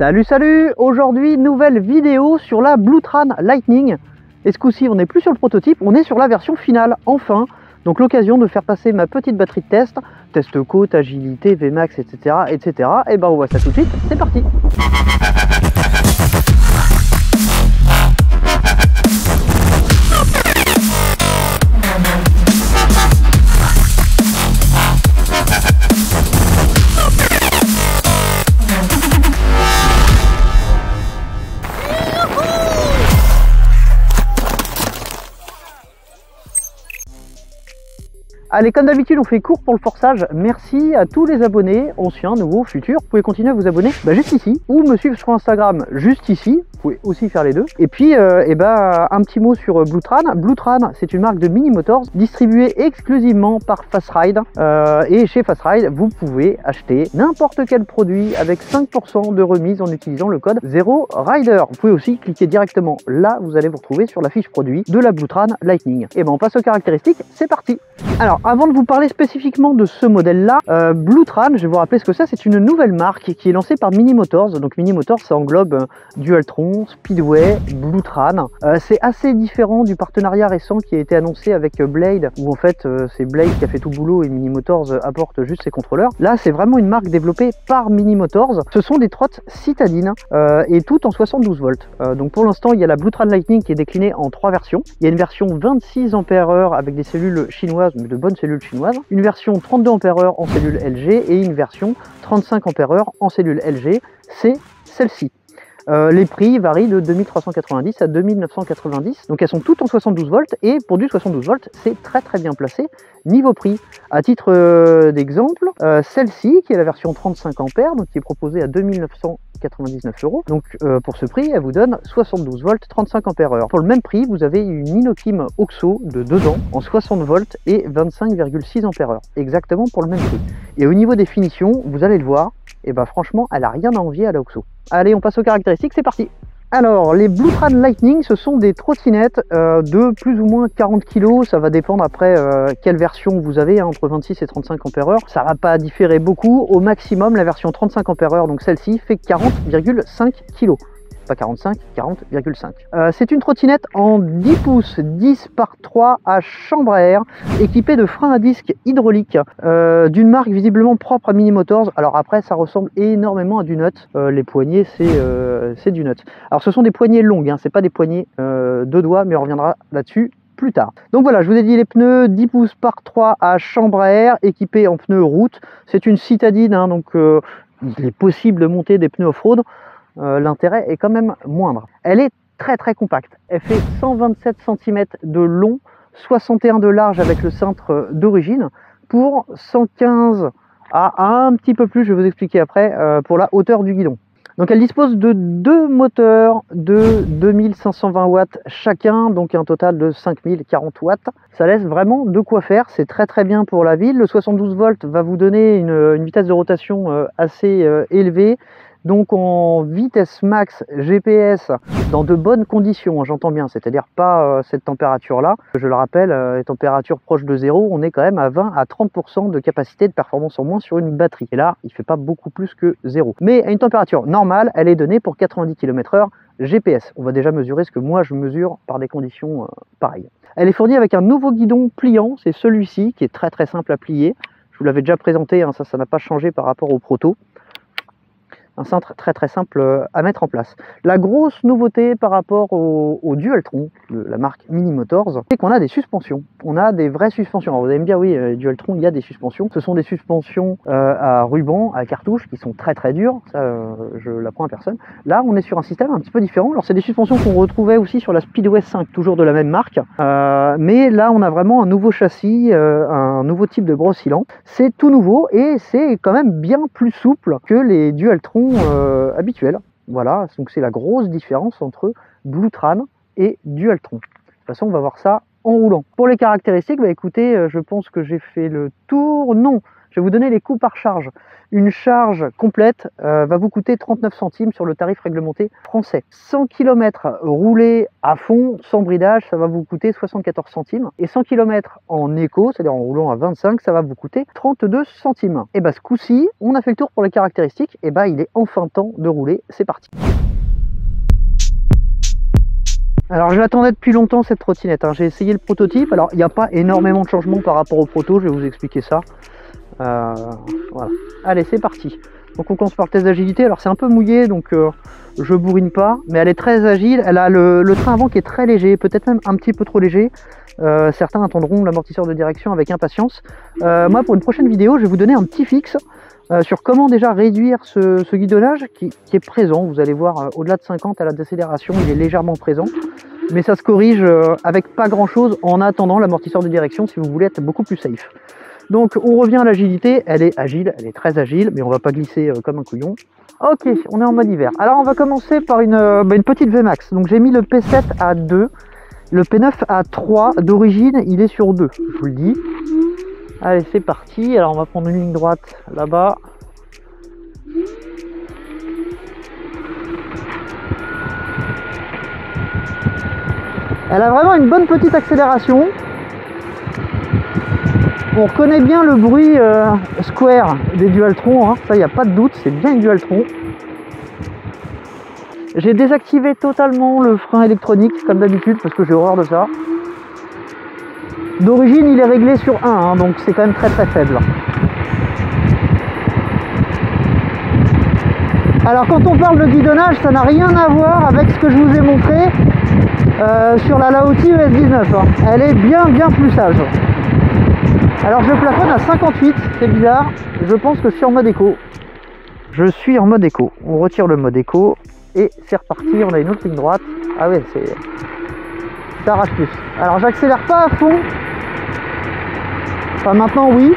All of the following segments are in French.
Salut salut! Aujourd'hui nouvelle vidéo sur la Bluetran Lightning. Et ce coup-ci on n'est plus sur le prototype, on est sur la version finale, enfin. Donc l'occasion de faire passer ma petite batterie de test côte, agilité, Vmax, etc. etc. Et ben on voit ça tout de suite, c'est parti! Allez, comme d'habitude, on fait court pour le forçage. Merci à tous les abonnés, anciens, nouveaux, futurs. Vous pouvez continuer à vous abonner juste ici, ou me suivre sur Instagram juste ici. Vous pouvez aussi faire les deux. Et puis, un petit mot sur Bluetran. Bluetran, c'est une marque de Mini Motors distribuée exclusivement par Fastride. Et chez Fastride, vous pouvez acheter n'importe quel produit avec 5% de remise en utilisant le code 0Rider. Vous pouvez aussi cliquer directement là, vous allez vous retrouver sur la fiche produit de la Bluetran Lightning. Et ben, on passe aux caractéristiques, c'est parti. Alors, avant de vous parler spécifiquement de ce modèle-là, Bluetran, je vais vous rappeler ce que c'est une nouvelle marque qui est lancée par Mini Motors. Donc Mini Motors, ça englobe Dualtron, Speedway, Bluetran. C'est assez différent du partenariat récent qui a été annoncé avec Blade, où en fait c'est Blade qui a fait tout le boulot et Mini Motors apporte juste ses contrôleurs. Là, c'est vraiment une marque développée par Mini Motors. Ce sont des trottes citadines et toutes en 72 volts. Donc pour l'instant, il y a la Bluetran Lightning qui est déclinée en 3 versions. Il y a une version 26 ampères avec des cellules chinoises, de bonnes cellules chinoises, une version 32 ampères en cellule LG et une version 35 ampères en cellule LG, c'est celle-ci. Les prix varient de 2390 à 2990, donc elles sont toutes en 72 volts et pour du 72 volts c'est très bien placé niveau prix. À titre d'exemple, celle-ci qui est la version 35 ampères, donc qui est proposée à 2999 €, donc pour ce prix elle vous donne 72 volts 35 ampères heure. Pour le même prix vous avez une Inokim OXO de 2 ans en 60 volts et 25,6 ampères heure, exactement pour le même prix. Et au niveau des finitions, vous allez le voir, et ben franchement elle a rien à envier à la OXO. Allez, on passe aux caractéristiques, c'est parti. Alors, les Bluetran Lightning, ce sont des trottinettes de plus ou moins 40 kg. Ça va dépendre après quelle version vous avez, entre 26 et 35 ampères heure. Ça va pas différer beaucoup. Au maximum, la version 35 ampères heure, donc celle-ci, fait 40,5 kg. Pas 45, 40,5. C'est une trottinette en 10 pouces 10 par 3 à chambre à air, équipée de freins à disque hydrauliques d'une marque visiblement propre à Mini Motors. Alors après, ça ressemble énormément à du Nut. Les poignées, c'est du Nut. Alors ce sont des poignées longues, hein, c'est pas des poignées de doigts, mais on reviendra là-dessus plus tard. Donc voilà, je vous ai dit les pneus 10 pouces par 3 à chambre à air, équipés en pneus route. C'est une citadine, hein, donc il est possible de monter des pneus off-road. L'intérêt est quand même moindre. Elle est très compacte. Elle fait 127 cm de long, 61 de large avec le cintre d'origine, pour 115 à un petit peu plus, je vais vous expliquer après, pour la hauteur du guidon. Donc elle dispose de 2 moteurs de 2520 watts chacun, donc un total de 5040 watts. Ça laisse vraiment de quoi faire, c'est très bien pour la ville. Le 72 volts va vous donner une vitesse de rotation assez élevée. Donc en vitesse max GPS dans de bonnes conditions, j'entends bien, c'est-à-dire pas cette température-là. Je le rappelle, les températures proches de zéro, on est quand même à 20 à 30% de capacité de performance en moins sur une batterie. Et là, il ne fait pas beaucoup plus que zéro. Mais à une température normale, elle est donnée pour 90 km/h GPS. On va déjà mesurer ce que moi je mesure par des conditions pareilles. Elle est fournie avec un nouveau guidon pliant, c'est celui-ci qui est très simple à plier. Je vous l'avais déjà présenté, hein, ça n'a pas changé par rapport au proto. Un cintre très simple à mettre en place. La grosse nouveauté par rapport au Dualtron de la marque Mini Motors, c'est qu'on a des suspensions. On a des vraies suspensions. Alors vous allez me dire, oui, Dualtron, il y a des suspensions. Ce sont des suspensions à ruban, à cartouche, qui sont très dures. Ça, je l'apprends à personne. Là, on est sur un système un petit peu différent. Alors c'est des suspensions qu'on retrouvait aussi sur la Speedway 5, toujours de la même marque. Mais là, on a vraiment un nouveau châssis, un nouveau type de gros cylindre. C'est tout nouveau et c'est quand même bien plus souple que les Dualtron habituel. Voilà, donc c'est la grosse différence entre Bluetran et Dualtron. De toute façon, on va voir ça en roulant. Pour les caractéristiques, bah écoutez, je pense que j'ai fait le tour. Non, Je vais vous donner les coûts par charge. Une charge complète va vous coûter 39 centimes sur le tarif réglementé français. 100 km roulés à fond, sans bridage, ça va vous coûter 74 centimes. Et 100 km en éco, c'est-à-dire en roulant à 25, ça va vous coûter 32 centimes. Et bah ce coup-ci, on a fait le tour pour les caractéristiques, et bah il est enfin temps de rouler, c'est parti. Alors je l'attendais depuis longtemps cette trottinette, hein. J'ai essayé le prototype, alors il n'y a pas énormément de changements par rapport au proto, je vais vous expliquer ça. Voilà. Allez, c'est parti. Donc on commence par le test d'agilité. Alors c'est un peu mouillé, donc je bourrine pas, mais elle est très agile. Elle a le train avant qui est très léger, peut-être même un petit peu trop léger. Certains attendront l'amortisseur de direction avec impatience. Moi, pour une prochaine vidéo, je vais vous donner un petit fixe sur comment déjà réduire ce guidonnage qui est présent. Vous allez voir, au-delà de 50 à la décélération, il est légèrement présent. Mais ça se corrige avec pas grand-chose en attendant l'amortisseur de direction si vous voulez être beaucoup plus safe. Donc on revient à l'agilité, elle est agile, elle est très agile, mais on va pas glisser comme un couillon. Ok, on est en mode hiver. Alors on va commencer par une petite Vmax. Donc j'ai mis le P7 à 2, le P9 à 3. D'origine, il est sur 2, je vous le dis. Allez, c'est parti. Alors on va prendre une ligne droite là-bas. Elle a vraiment une bonne petite accélération. On reconnaît bien le bruit square des Dualtron, hein. Ça, il n'y a pas de doute, c'est bien une Dualtron. J'ai désactivé totalement le frein électronique, comme d'habitude, parce que j'ai horreur de ça. D'origine, il est réglé sur 1, hein, donc c'est quand même très très faible. Alors quand on parle de guidonnage, ça n'a rien à voir avec ce que je vous ai montré sur la Laozi ES19. Hein. Elle est bien plus sage. Alors je plafonne à 58, c'est bizarre, je pense que je suis en mode éco. Je suis en mode éco, on retire le mode éco et c'est reparti, on a une autre ligne droite. Ah ouais, ça arrache plus. Alors j'accélère pas à fond. Enfin maintenant oui.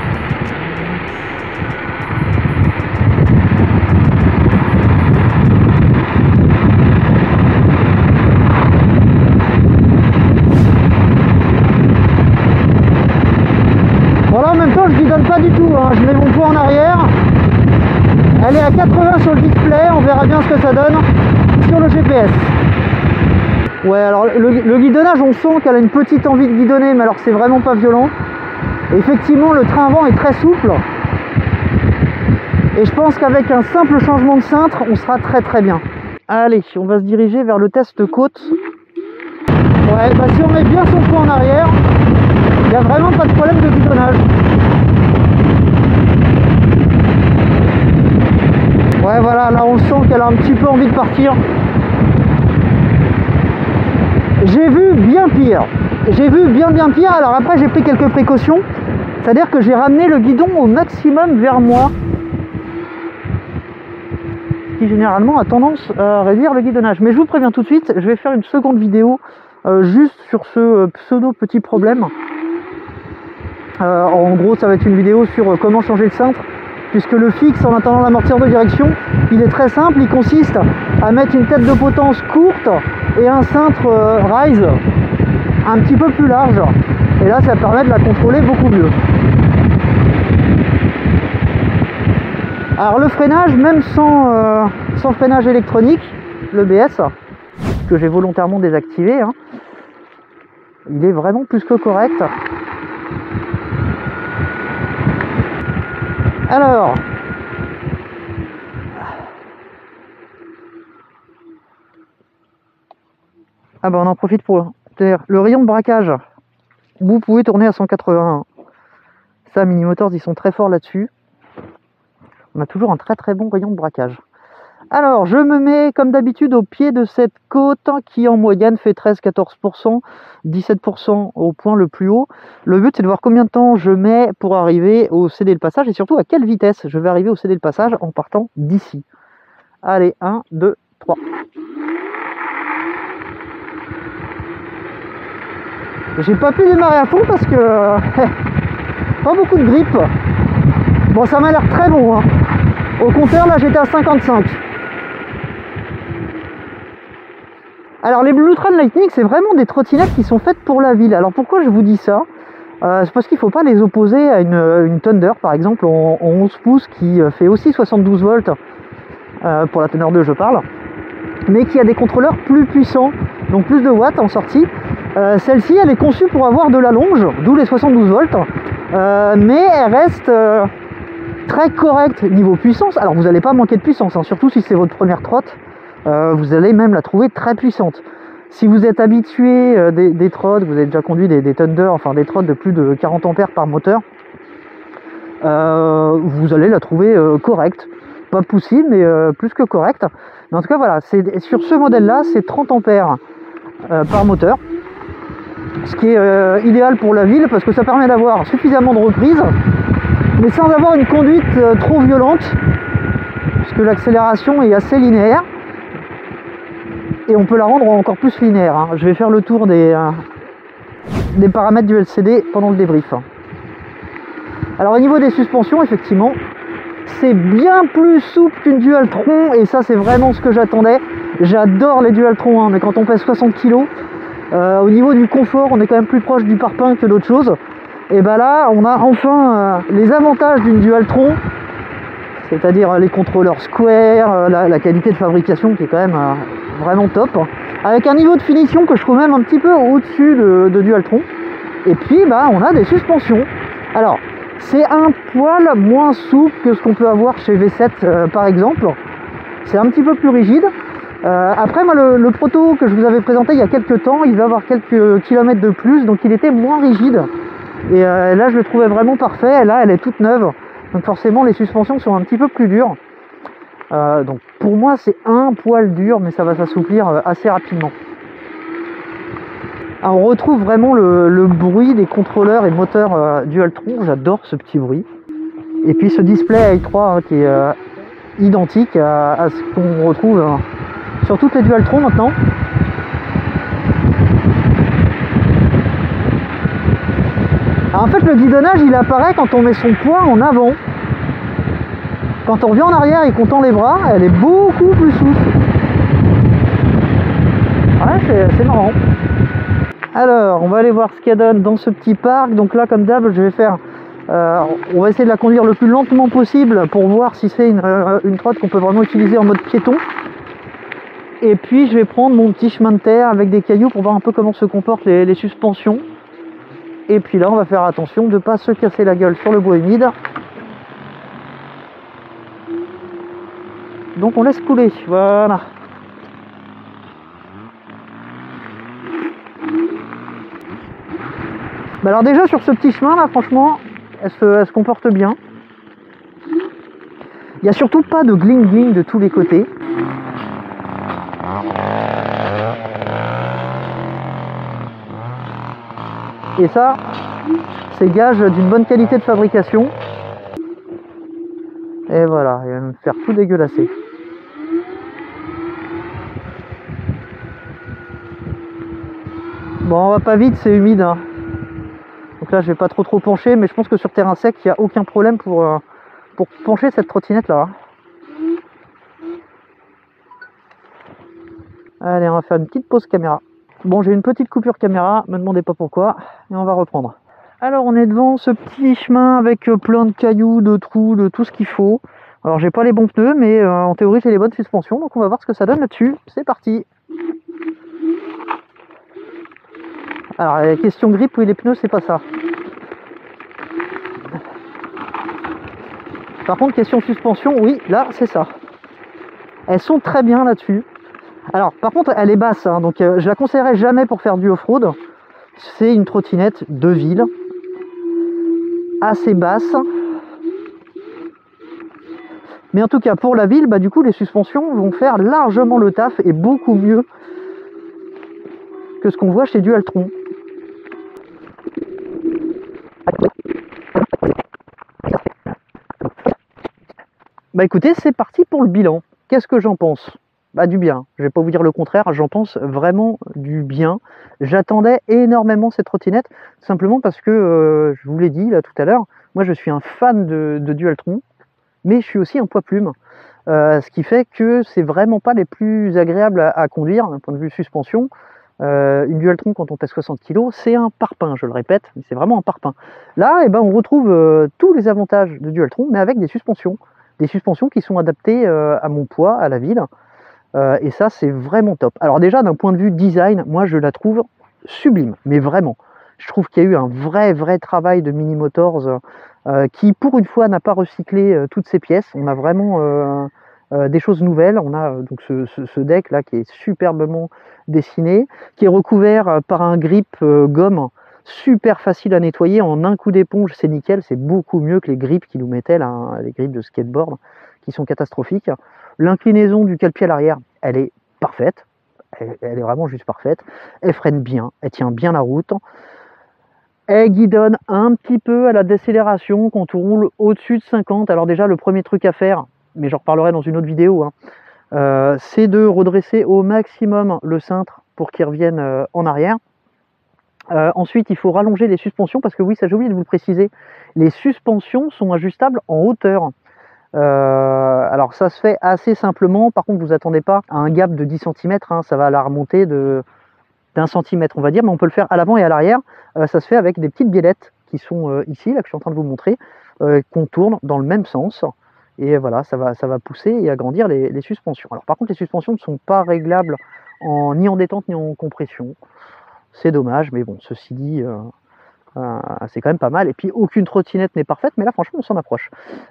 Voilà, en même temps je guidonne pas du tout, hein. Je mets mon poids en arrière. Elle est à 80 sur le display, on verra bien ce que ça donne sur le GPS. Ouais, alors le guidonnage, on sent qu'elle a une petite envie de guidonner, mais alors c'est vraiment pas violent. Et effectivement, le train avant est très souple. Et je pense qu'avec un simple changement de cintre, on sera très bien. Allez, on va se diriger vers le test côte. Ouais, bah si on met bien son poids en arrière, il n'y a vraiment pas de problème de guidonnage. Ouais, voilà, là on sent qu'elle a un petit peu envie de partir. J'ai vu bien pire. J'ai vu bien pire. Alors après, j'ai pris quelques précautions. C'est-à-dire que j'ai ramené le guidon au maximum vers moi. Ce qui généralement a tendance à réduire le guidonnage. Mais je vous préviens tout de suite, je vais faire une seconde vidéo juste sur ce pseudo petit problème. En gros, ça va être une vidéo sur comment changer le cintre. Puisque le fixe en attendant l'amortisseur de direction, il est très simple, il consiste à mettre une tête de potence courte et un cintre rise un petit peu plus large. Et là, ça permet de la contrôler beaucoup mieux. Alors le freinage, même sans freinage électronique, le BS, que j'ai volontairement désactivé, hein, il est vraiment plus que correct. Alors, ah ben on en profite pour le rayon de braquage. Vous pouvez tourner à 180. Ça, Mini Motors, ils sont très forts là-dessus. On a toujours un très bon rayon de braquage. Alors, je me mets comme d'habitude au pied de cette côte qui en moyenne fait 13-14%, 17% au point le plus haut. Le but, c'est de voir combien de temps je mets pour arriver au céder le passage et surtout à quelle vitesse je vais arriver au céder le passage en partant d'ici. Allez, 1, 2, 3. J'ai pas pu démarrer à fond parce que pas beaucoup de grippe. Bon, ça m'a l'air très bon, hein. Au compteur, là, j'étais à 55. Alors les Blue Tran Lightning, c'est vraiment des trottinettes qui sont faites pour la ville. Alors pourquoi je vous dis ça? C'est parce qu'il ne faut pas les opposer à une Thunder par exemple en 11 pouces qui fait aussi 72 volts pour la Thunder 2 je parle, mais qui a des contrôleurs plus puissants, donc plus de watts en sortie. Celle-ci elle est conçue pour avoir de la longe, d'où les 72 volts, mais elle reste très correcte niveau puissance. Alors vous n'allez pas manquer de puissance, hein, surtout si c'est votre première trotte, vous allez même la trouver très puissante. Si vous êtes habitué des trottes, vous avez déjà conduit des Thunder, enfin des trottes de plus de 40 ampères par moteur, vous allez la trouver correcte. Pas poussive, mais plus que correcte. Mais en tout cas, voilà, sur ce modèle-là, c'est 30 ampères par moteur. Ce qui est idéal pour la ville, parce que ça permet d'avoir suffisamment de reprise, mais sans avoir une conduite trop violente, puisque l'accélération est assez linéaire. Et on peut la rendre encore plus linéaire, hein. Je vais faire le tour des paramètres du LCD pendant le débrief. Alors au niveau des suspensions, effectivement, c'est bien plus souple qu'une Dualtron, et ça c'est vraiment ce que j'attendais. J'adore les Dualtron, hein, mais quand on pèse 60 kg, au niveau du confort, on est quand même plus proche du parpaing que d'autres choses. Et ben là, on a enfin les avantages d'une Dualtron, c'est-à-dire les contrôleurs square, la qualité de fabrication qui est quand même vraiment top, avec un niveau de finition que je trouve même un petit peu au-dessus de Dualtron. Et puis bah, on a des suspensions. Alors c'est un poil moins souple que ce qu'on peut avoir chez V7 par exemple, c'est un petit peu plus rigide. Après moi le proto que je vous avais présenté il y a quelques temps, il va avoir quelques kilomètres de plus, donc il était moins rigide. Et là je le trouvais vraiment parfait, là elle est toute neuve, donc forcément les suspensions sont un petit peu plus dures. Donc pour moi c'est un poil dur, mais ça va s'assouplir assez rapidement. Alors, on retrouve vraiment le bruit des contrôleurs et moteurs Dualtron, j'adore ce petit bruit. Et puis ce display i3 hein, qui est identique à ce qu'on retrouve sur toutes les Dualtron maintenant. Alors, en fait le guidonnage il apparaît quand on met son poids en avant. Quand on revient en arrière et qu'on tend les bras, elle est beaucoup plus souple. Ouais, c'est marrant. Alors, on va aller voir ce qu'elle donne dans ce petit parc. Donc là, comme d'hab, je vais faire... on va essayer de la conduire le plus lentement possible pour voir si c'est une trotte qu'on peut vraiment utiliser en mode piéton. Et puis, je vais prendre mon petit chemin de terre avec des cailloux pour voir un peu comment se comportent les suspensions. Et puis là, on va faire attention de ne pas se casser la gueule sur le bois humide. Donc on laisse couler, voilà. Bah alors déjà sur ce petit chemin là, franchement, elle se comporte bien. Il n'y a surtout pas de gling-gling de tous les côtés. Et ça, c'est gage d'une bonne qualité de fabrication. Et voilà, il va me faire tout dégueulasser. Bon, on va pas vite, c'est humide. Hein. Donc là, je vais pas trop pencher, mais je pense que sur terrain sec, il n'y a aucun problème pour pencher cette trottinette là. Allez, on va faire une petite pause caméra. Bon, j'ai une petite coupure caméra, me demandez pas pourquoi, et on va reprendre. Alors, on est devant ce petit chemin avec plein de cailloux, de trous, de tout ce qu'il faut. Alors, j'ai pas les bons pneus, mais en théorie, j'ai les bonnes suspensions, donc on va voir ce que ça donne là-dessus. C'est parti. Alors, la question grippe, oui, les pneus, c'est pas ça. Par contre, question suspension, oui, là, c'est ça. Elles sont très bien là-dessus. Alors, par contre, elle est basse, hein, donc je la conseillerais jamais pour faire du off-road. C'est une trottinette de ville, assez basse. Mais en tout cas, pour la ville, bah, du coup, les suspensions vont faire largement le taf et beaucoup mieux que ce qu'on voit chez Dualtron. Bah écoutez, c'est parti pour le bilan. Qu'est-ce que j'en pense? Bah du bien, je vais pas vous dire le contraire, j'en pense vraiment du bien. J'attendais énormément cette trottinette, simplement parce que, je vous l'ai dit là tout à l'heure, moi je suis un fan de Dualtron, mais je suis aussi un poids plume. Ce qui fait que c'est vraiment pas les plus agréables à conduire d'un point de vue suspension. Une Dualtron, quand on pèse 60 kg, c'est un parpaing, je le répète, mais c'est vraiment un parpaing. Là, eh ben, on retrouve tous les avantages de Dualtron, mais avec des suspensions qui sont adaptées à mon poids, à la ville. Et ça, c'est vraiment top. Alors déjà, d'un point de vue design, moi, je la trouve sublime, mais vraiment. Je trouve qu'il y a eu un vrai travail de Mini Motors qui, pour une fois, n'a pas recyclé toutes ses pièces. On a vraiment des choses nouvelles. On a donc ce deck là qui est superbement dessiné, qui est recouvert par un grip gomme super facile à nettoyer. En un coup d'éponge, c'est nickel. C'est beaucoup mieux que les grips qu'ils nous mettaient là, hein, les grips de skateboard qui sont catastrophiques. L'inclinaison du cale-pied à l'arrière, elle est parfaite. Elle est vraiment juste parfaite. Elle freine bien, elle tient bien la route. Elle guidonne un petit peu à la décélération quand on roule au-dessus de 50. Alors déjà, le premier truc à faire, mais j'en reparlerai dans une autre vidéo, hein, c'est de redresser au maximum le cintre pour qu'il revienne en arrière. Ensuite, il faut rallonger les suspensions parce que oui, ça j'ai oublié de vous le préciser, les suspensions sont ajustables en hauteur. Alors ça se fait assez simplement, par contre vous attendez pas à un gap de 10 cm, hein, ça va à la remontée d'un centimètre on va dire, mais on peut le faire à l'avant et à l'arrière. Ça se fait avec des petites biellettes qui sont ici, là que je suis en train de vous montrer, qu'on tourne dans le même sens, et voilà, ça va pousser et agrandir les suspensions. Alors par contre les suspensions ne sont pas réglables ni en détente ni en compression, c'est dommage, mais bon, ceci dit, c'est quand même pas mal. Et puis aucune trottinette n'est parfaite, mais là franchement on s'en approche.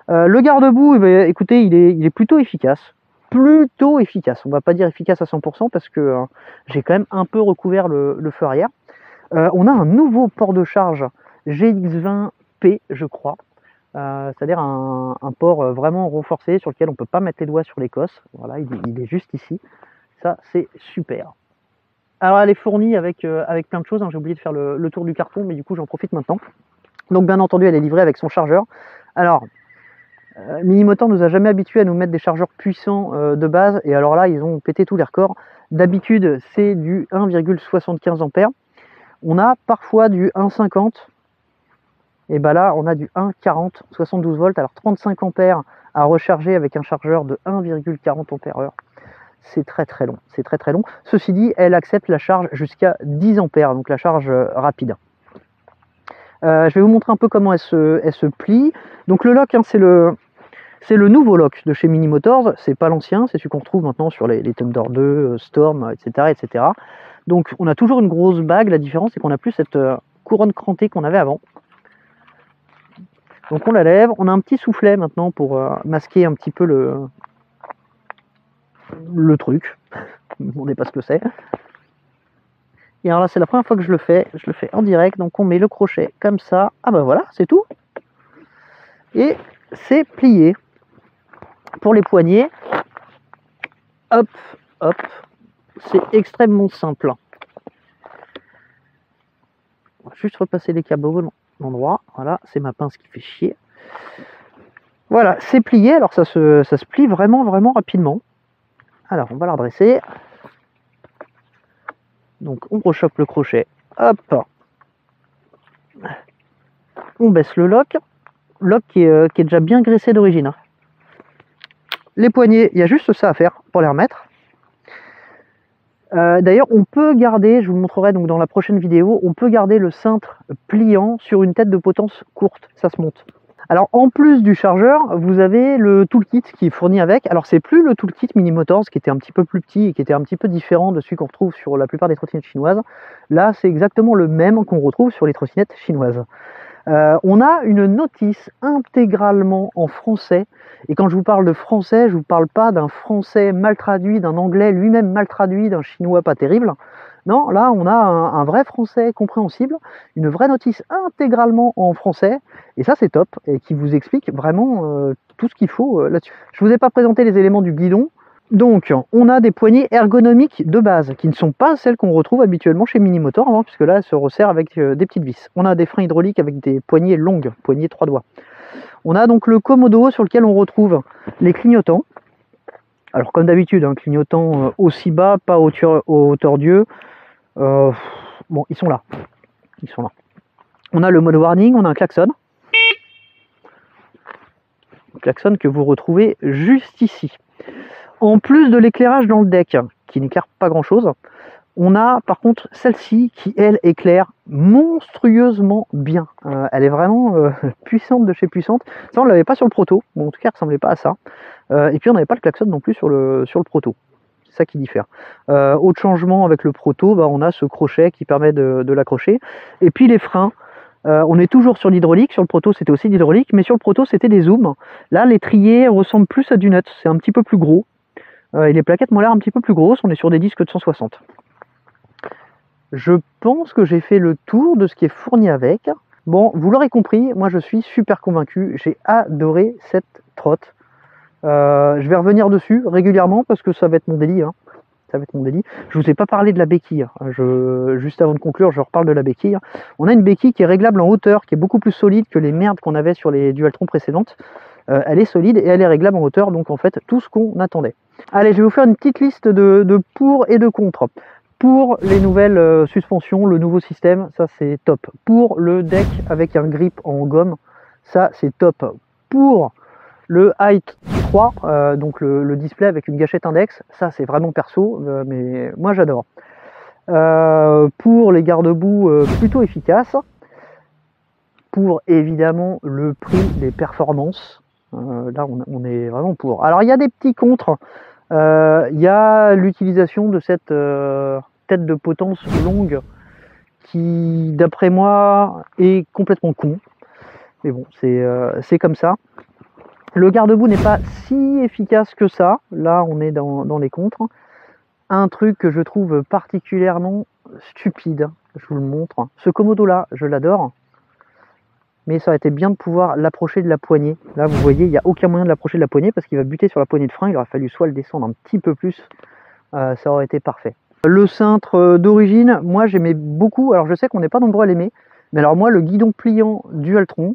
Le garde-boue, eh bien, écoutez, il est plutôt efficace. On va pas dire efficace à 100% parce que j'ai quand même un peu recouvert le feu arrière. On a un nouveau port de charge GX20P, je crois. C'est-à-dire un port vraiment renforcé sur lequel on peut pas mettre les doigts sur l'écosse. Voilà, il est juste ici. Ça, c'est super. Alors elle est fournie avec plein de choses, hein. J'ai oublié de faire le tour du carton, mais du coup j'en profite maintenant. Donc bien entendu elle est livrée avec son chargeur. Alors Mini Motors nous a jamais habitués à nous mettre des chargeurs puissants de base, et alors là ils ont pété tous les records. D'habitude c'est du 1,75 ampères. On a parfois du 1,50, et ben là on a du 1,40, 72 volts, alors 35 ampères à recharger avec un chargeur de 1,40 ampères/heure. C'est très long, c'est très long. Ceci dit, elle accepte la charge jusqu'à 10 ampères, donc la charge rapide. Je vais vous montrer un peu comment elle se plie. Donc le lock, hein, c'est le nouveau lock de chez Mini Motors, c'est pas l'ancien, c'est celui qu'on retrouve maintenant sur les Thunder 2, Storm, etc. Donc on a toujours une grosse bague, la différence c'est qu'on n'a plus cette couronne crantée qu'on avait avant. Donc on la lève, on a un petit soufflet maintenant pour masquer un petit peu le truc, ne me demandez pas ce que c'est. Et alors là c'est la première fois que je le fais en direct, donc on met le crochet comme ça, ah ben voilà, c'est tout. Et c'est plié. Pour les poignets, hop, c'est extrêmement simple. On va juste repasser les câbles au bon endroit, voilà, c'est ma pince qui fait chier. Voilà, c'est plié, alors ça se plie vraiment rapidement. Alors on va la redresser. Donc on rechoppe le crochet, hop. On baisse le lock qui est déjà bien graissé d'origine. Les poignets, il y a juste ça à faire pour les remettre. D'ailleurs on peut garder, je vous le montrerai donc dans la prochaine vidéo, on peut garder le cintre pliant sur une tête de potence courte, ça se monte. Alors en plus du chargeur, vous avez le toolkit qui est fourni avec. Alors c'est plus le toolkit Mini Motors qui était un petit peu plus petit et qui était un petit peu différent de celui qu'on retrouve sur la plupart des trottinettes chinoises. Là c'est exactement le même qu'on retrouve sur les trottinettes chinoises. On a une notice intégralement en français, et quand je vous parle de français, je vous parle pas d'un français mal traduit, d'un anglais lui-même mal traduit, d'un chinois pas terrible. Non, là on a un vrai français compréhensible, une vraie notice intégralement en français, et ça c'est top, et qui vous explique vraiment tout ce qu'il faut là-dessus. Je vous ai pas présenté les éléments du guidon. Donc, on a des poignées ergonomiques de base, qui ne sont pas celles qu'on retrouve habituellement chez Mini Motors, hein, puisque là, elles se resserrent avec des petites vis. On a des freins hydrauliques avec des poignées longues, poignées 3 doigts. On a donc le commodo sur lequel on retrouve les clignotants. Alors, comme d'habitude, un clignotant aussi bas, pas hauteur d'yeux. Bon, ils sont là. On a le mode warning, on a un klaxon. Un klaxon que vous retrouvez juste ici. En plus de l'éclairage dans le deck, qui n'éclaire pas grand chose, On a par contre celle-ci qui, elle, éclaire monstrueusement bien. Elle est vraiment puissante de chez puissante. Ça, on ne l'avait pas sur le proto. Bon, en tout cas, elle ressemblait pas à ça. Et puis, on n'avait pas le klaxon non plus sur le proto. C'est ça qui diffère. Autre changement avec le proto, bah, on a ce crochet qui permet de l'accrocher. Et puis, les freins. On est toujours sur l'hydraulique. Sur le proto, c'était aussi l'hydraulique. Mais sur le proto, c'était des zooms. Là, l'étrier ressemble plus à du nut. C'est un petit peu plus gros. Et les plaquettes m'ont l'air un petit peu plus grosses. On est sur des disques de 160. Je pense que j'ai fait le tour de ce qui est fourni avec. Bon, vous l'aurez compris, moi je suis super convaincu. J'ai adoré cette trotte. Je vais revenir dessus régulièrement parce que ça va être mon délit. Hein. Ça va être mon délit. Je vous ai pas parlé de la béquille. Juste avant de conclure, je reparle de la béquille. On a une béquille qui est réglable en hauteur, qui est beaucoup plus solide que les merdes qu'on avait sur les Dualtron précédentes. Elle est solide et elle est réglable en hauteur, donc en fait tout ce qu'on attendait. Allez, je vais vous faire une petite liste de pour et de contre. Pour les nouvelles suspensions, le nouveau système, ça c'est top. Pour le deck avec un grip en gomme, ça c'est top. Pour le Height 3, donc le display avec une gâchette index, ça c'est vraiment perso, mais moi j'adore. Pour les garde-boue plutôt efficaces. Pour évidemment le prix des performances, là on est vraiment pour. Alors il y a des petits contres. Il y a l'utilisation de cette tête de potence longue qui, d'après moi, est complètement con. Mais bon, c'est comme ça. Le garde-boue n'est pas si efficace que ça. Là, on est dans les contres. Un truc que je trouve particulièrement stupide, je vous le montre. Ce Komodo-là, je l'adore. Mais ça aurait été bien de pouvoir l'approcher de la poignée. Là, vous voyez, il n'y a aucun moyen de l'approcher de la poignée parce qu'il va buter sur la poignée de frein. Il aurait fallu soit le descendre un petit peu plus. Ça aurait été parfait. Le cintre d'origine, moi j'aimais beaucoup. Alors je sais qu'on n'est pas nombreux à l'aimer. Mais alors moi, le guidon pliant Dualtron,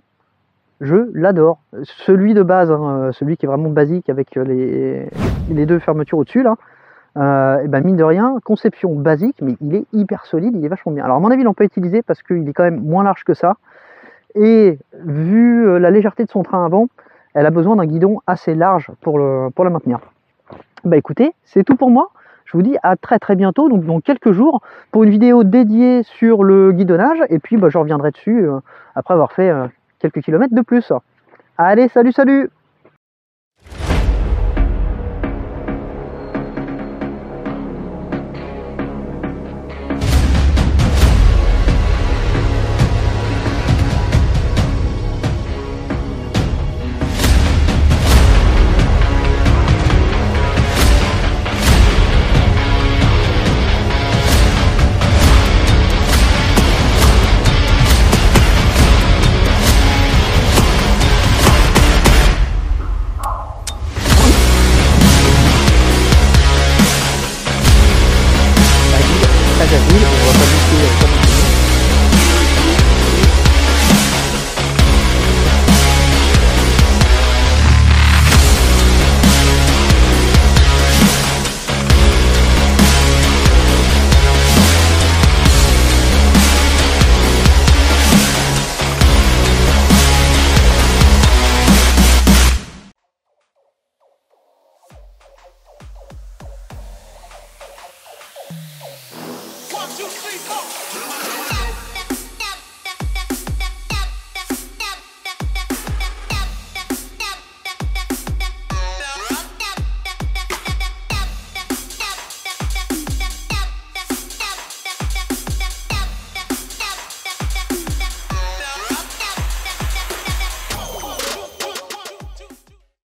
je l'adore. Celui de base, hein, celui qui est vraiment basique avec les deux fermetures au-dessus, là. Et ben mine de rien, conception basique, mais il est hyper solide, il est vachement bien. Alors à mon avis, ils l'ont pas utilisé parce qu'il est quand même moins large que ça. Et vu la légèreté de son train avant, elle a besoin d'un guidon assez large pour la maintenir. Bah écoutez, c'est tout pour moi. Je vous dis à très très bientôt, donc dans quelques jours, pour une vidéo dédiée sur le guidonnage. Et puis bah, je reviendrai dessus après avoir fait quelques kilomètres de plus. Allez, salut salut! On va pas baisser comme One, two, three, go!